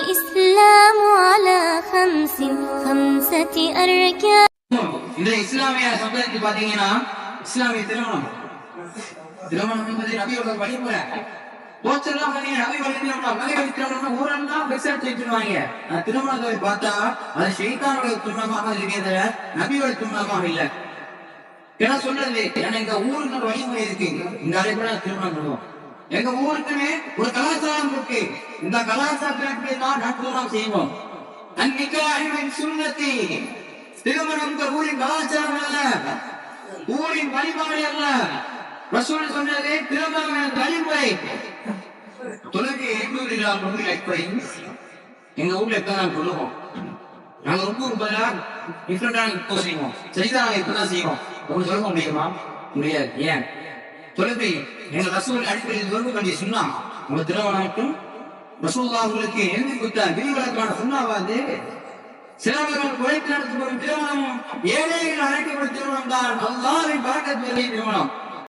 الإسلام على خمسة أركان. இந்த இஸ்லாமிய சமுதாயத்தை பாத்தீங்கன்னா இஸ்லாமிய திருமணம் என்பது நபியோட வழிமுறை. போச்செல்லாம் நபி வழிமுறை ஊரெல்லாம் பெருசாக வச்சிருவாங்க. திருமணத்தை பார்த்தா அது ஷைத்தானுடைய திருமணமாக இருக்கிறத நபியோட திருமணமாக இல்லை. ஏன்னா சொல்றது எங்க ஊருக்கு வழிமுறை இருக்கு, இந்த அழைப்புல திருமணம் பண்ணுவோம். எங்க ஊருக்குன்னு ஒரு கலாச்சாரம் இருக்கு, இந்த கலாச்சாரத்தை தான் நாட்டுதான் செய்வோம். அன்னைக்கு அறிவின் சுண்ணத்தி திருமணம் இந்த ஊரின் கலாச்சாரம் அல்ல, ஊரின் வழிபாடு அல்ல. ரசூல் சொன்னது திருமணம் வழிமுறை. தொழுகை 800 எங்க ஊர்ல எப்பதான் சொல்லுவோம். நாங்க ரொம்ப டிஃபரெண்டான இப்போ செய்வோம், சரிதான் நாங்க இப்பதான் செய்வோம். உங்களுக்கு சொல்ல முடியுமா? முடியாது. ஏன்? தொழுகை எங்க ரசூல் அடிப்படையில் சொல்ல வேண்டிய சொன்னா உங்க திருமணம் ரசூல்லா அவங்களுக்கு எழுதி கொடுத்த விதிவிலக்கான சொன்னாவாது. சிலவர்கள் குறைத்து நடத்தப்படும் திருமணம் ஏழைகள் அழைக்கப்படும் திருமணம் தான் அல்லாஹ்வின் பரக்கத் நிறைந்த திருமணம்.